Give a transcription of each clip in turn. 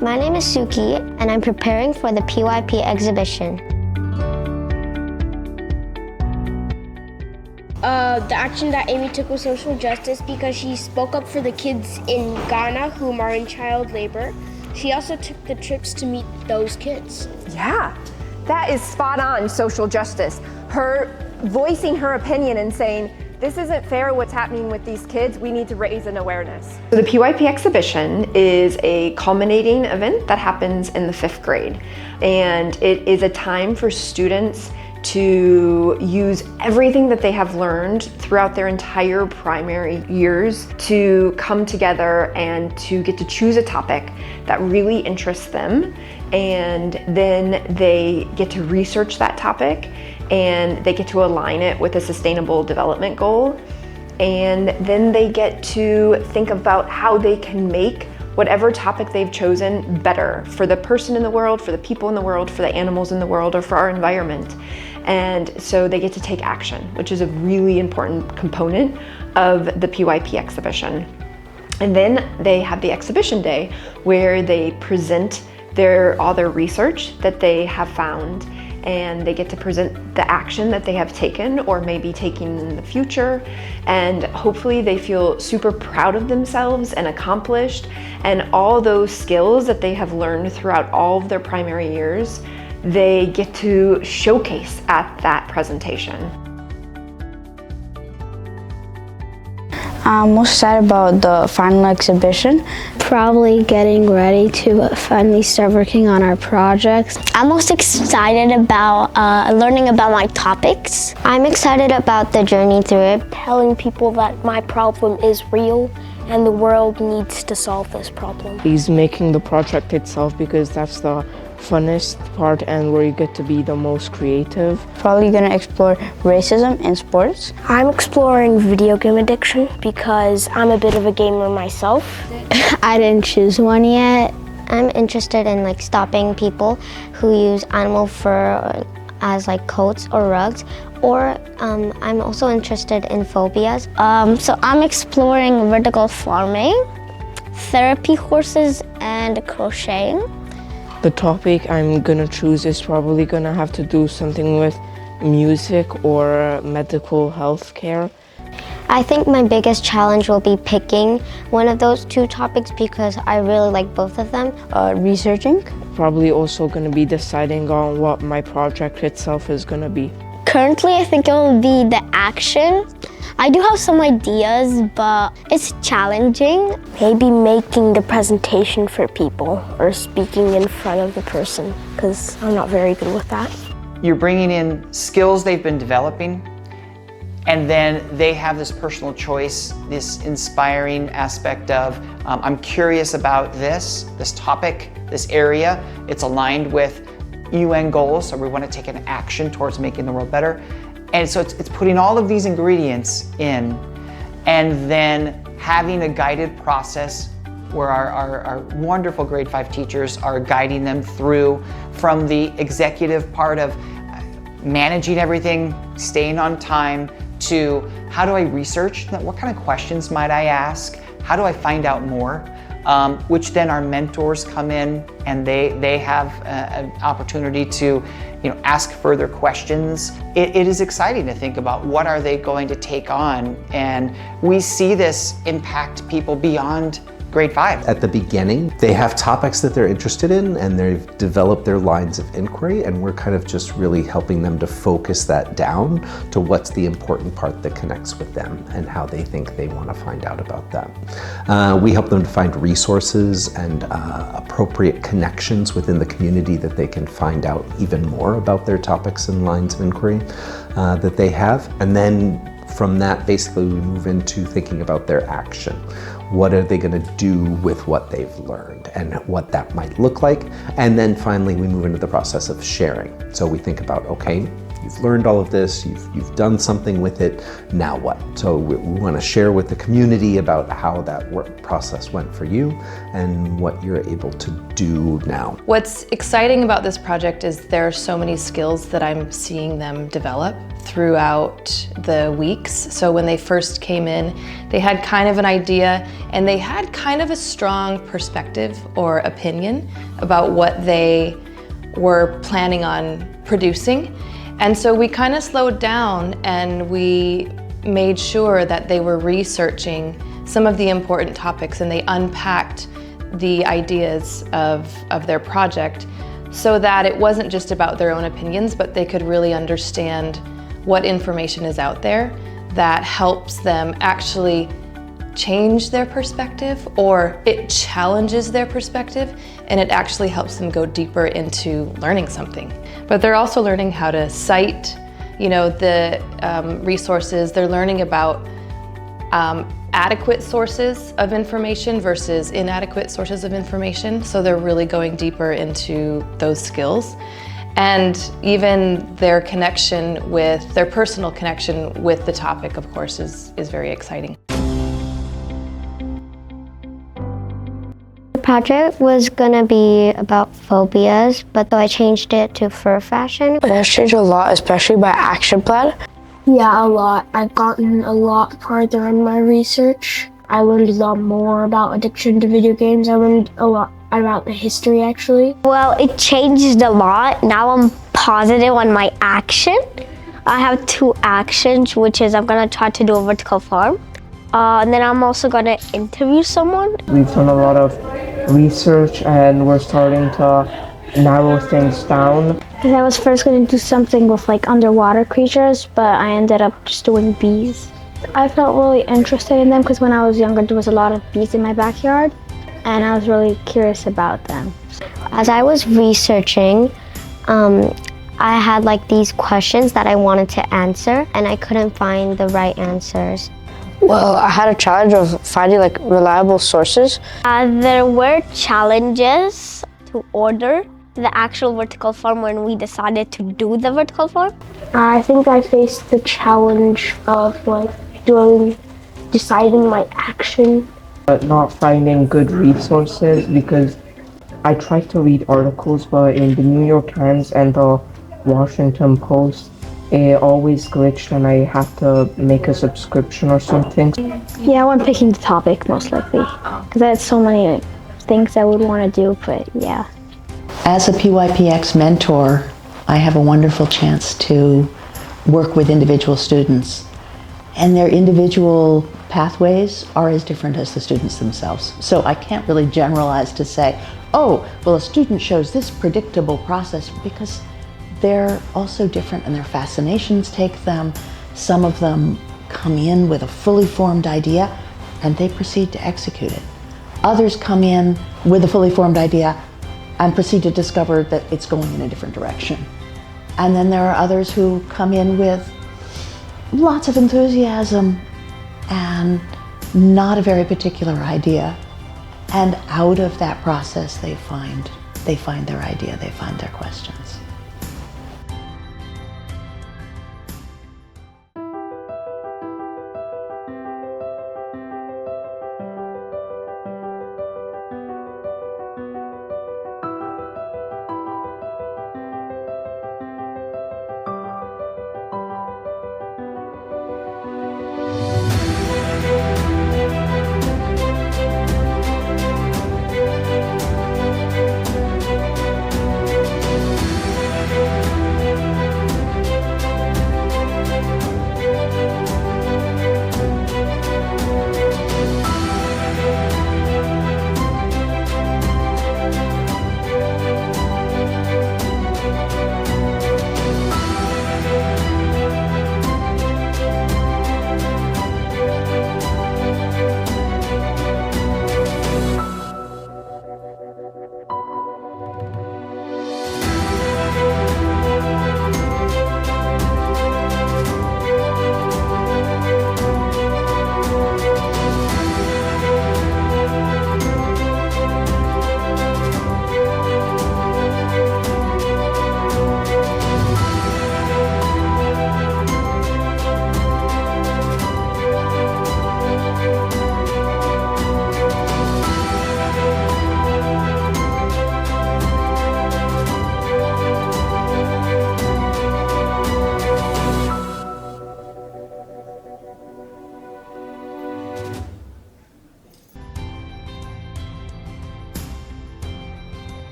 My name is Suki, and I'm preparing for the PYP Exhibition. The action that Amy took was social justice because she spoke up for the kids in Ghana whom are in child labor. She also took the trips to meet those kids. Yeah, that is spot on social justice. Her voicing her opinion and saying, this isn't fair what's happening with these kids, we need to raise an awareness. So the PYP Exhibition is a culminating event that happens in the 5th grade. And it is a time for students to use everything that they have learned throughout their entire primary years to come together and to get to choose a topic that really interests them. And then they get to research that topic and they get to align it with a sustainable development goal. And then they get to think about how they can make whatever topic they've chosen better for the person in the world, for the people in the world, for the animals in the world, or for our environment. And so they get to take action, which is a really important component of the PYP exhibition. And then they have the exhibition day where they present all their research that they have found, and they get to present the action that they have taken or maybe taking in the future. And hopefully they feel super proud of themselves and accomplished, and all those skills that they have learned throughout all of their primary years, they get to showcase at that presentation. I'm most excited about the final exhibition. Probably getting ready to finally start working on our projects. I'm most excited about learning about my topics. I'm excited about the journey through it. Telling people that my problem is real and the world needs to solve this problem. He's making the project itself because that's the funnest part and where you get to be the most creative. Probably gonna explore racism in sports. I'm exploring video game addiction because I'm a bit of a gamer myself. I didn't choose one yet. I'm interested in stopping people who use animal fur as coats or rugs, or I'm also interested in phobias. So I'm exploring vertical farming, therapy horses, and crocheting. The topic I'm gonna choose is probably gonna have to do something with music or medical health care. I think my biggest challenge will be picking one of those two topics because I really like both of them. Researching. Probably also gonna be deciding on what my project itself is gonna be. Currently, I think it will be the action. I do have some ideas, but it's challenging. Maybe making the presentation for people or speaking in front of the person, because I'm not very good with that. You're bringing in skills they've been developing, and then they have this personal choice, this inspiring aspect of, I'm curious about this topic, this area. It's aligned with UN goals, so we want to take an action towards making the world better. And so it's putting all of these ingredients in, and then having a guided process where our wonderful grade 5 teachers are guiding them through from the executive part of managing everything, staying on time, to how do I research, what kind of questions might I ask, how do I find out more, which then our mentors come in and they have an opportunity to ask further questions. It is exciting to think about what are they going to take on, and we see this impact people beyond grade 5. At the beginning, they have topics that they're interested in and they've developed their lines of inquiry, and we're kind of just really helping them to focus that down to what's the important part that connects with them and how they think they want to find out about that. We help them to find resources and appropriate connections within the community that they can find out even more about their topics and lines of inquiry that they have. And then from that, basically, we move into thinking about their action. What are they going to do with what they've learned and what that might look like? And then finally, we move into the process of sharing. So we think about, okay, you've learned all of this, you've done something with it, now what? So we want to share with the community about how that work process went for you and what you're able to do now. What's exciting about this project is there are so many skills that I'm seeing them develop throughout the weeks. So when they first came in, they had kind of an idea and they had kind of a strong perspective or opinion about what they were planning on producing. And so we kind of slowed down and we made sure that they were researching some of the important topics and they unpacked the ideas of their project so that it wasn't just about their own opinions, but they could really understand what information is out there that helps them actually change their perspective, or it challenges their perspective and it actually helps them go deeper into learning something. But they're also learning how to cite, the resources. They're learning about adequate sources of information versus inadequate sources of information. So they're really going deeper into those skills. And even their personal connection with the topic, of course, is very exciting. The project was gonna be about phobias, but though I changed it to fur fashion. It has changed a lot, especially by action plan. Yeah, a lot. I've gotten a lot farther in my research. I learned a lot more about addiction to video games. I learned a lot about the history, actually. Well, it changed a lot. Now I'm positive on my action. I have 2 actions, which is I'm gonna try to do a vertical farm. And then I'm also gonna interview someone. We've done a lot of research and we're starting to narrow things down. Because I was first going to do something with like underwater creatures, but I ended up just doing bees. I felt really interested in them because when I was younger there was a lot of bees in my backyard and I was really curious about them. As I was researching, I had like these questions that I wanted to answer and I couldn't find the right answers. Well, I had a challenge of finding like reliable sources. There were challenges to order the actual vertical farm when we decided to do the vertical farm. I think I faced the challenge of deciding my action. But not finding good resources, because I tried to read articles, but in the New York Times and the Washington Post, it always glitched and I had to make a subscription or something. Yeah, when picking the topic, most likely. Because I had so many things I would want to do, but yeah. As a PYPx mentor, I have a wonderful chance to work with individual students, and their individual pathways are as different as the students themselves. So I can't really generalize to say, oh, well, a student shows this predictable process, because they're also different and their fascinations take them. Some of them come in with a fully formed idea and they proceed to execute it. Others come in with a fully formed idea and proceed to discover that it's going in a different direction. And then there are others who come in with lots of enthusiasm and not a very particular idea. And out of that process, they find their idea, they find their questions.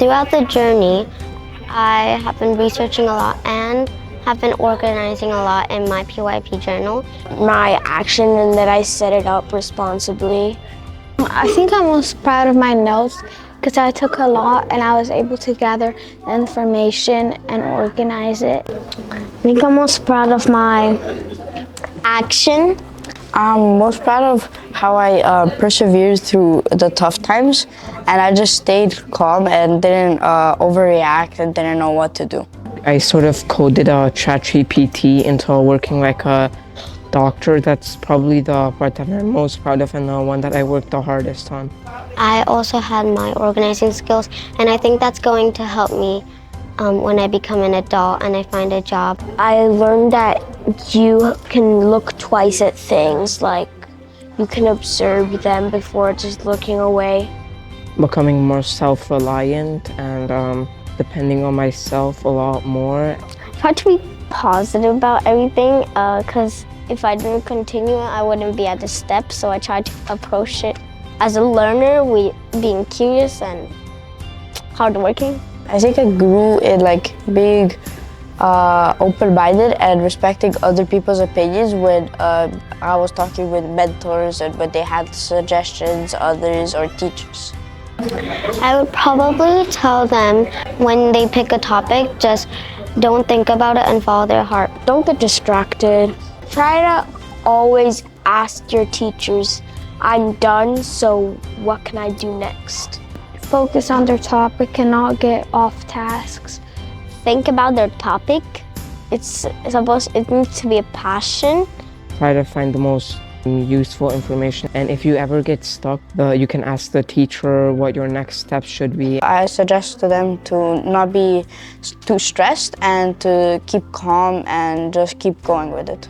Throughout the journey, I have been researching a lot and have been organizing a lot in my PYP journal. My action and that I set it up responsibly. I think I'm most proud of my notes because I took a lot and I was able to gather information and organize it. I think I'm most proud of my action. I'm most proud of how I persevered through the tough times, and I just stayed calm and didn't overreact and didn't know what to do. I sort of coded a ChatGPT into working like a doctor. That's probably the part that I'm most proud of and the one that I worked the hardest on. I also had my organizing skills, and I think that's going to help me when I become an adult and I find a job. I learned that you can look twice at things, like you can observe them before just looking away. Becoming more self-reliant and depending on myself a lot more. I tried to be positive about everything because if I didn't continue, I wouldn't be at this step. So I tried to approach it as a learner, being curious and hardworking. I think I grew in like being open-minded and respecting other people's opinions when I was talking with mentors and when they had suggestions, others, or teachers. I would probably tell them when they pick a topic, just don't think about it and follow their heart. Don't get distracted. Try to always ask your teachers, I'm done, so what can I do next? Focus on their topic and not get off tasks. Think about their topic. It needs to be a passion. Try to find the most useful information, and if you ever get stuck, you can ask the teacher what your next steps should be. I suggest to them to not be too stressed and to keep calm and just keep going with it.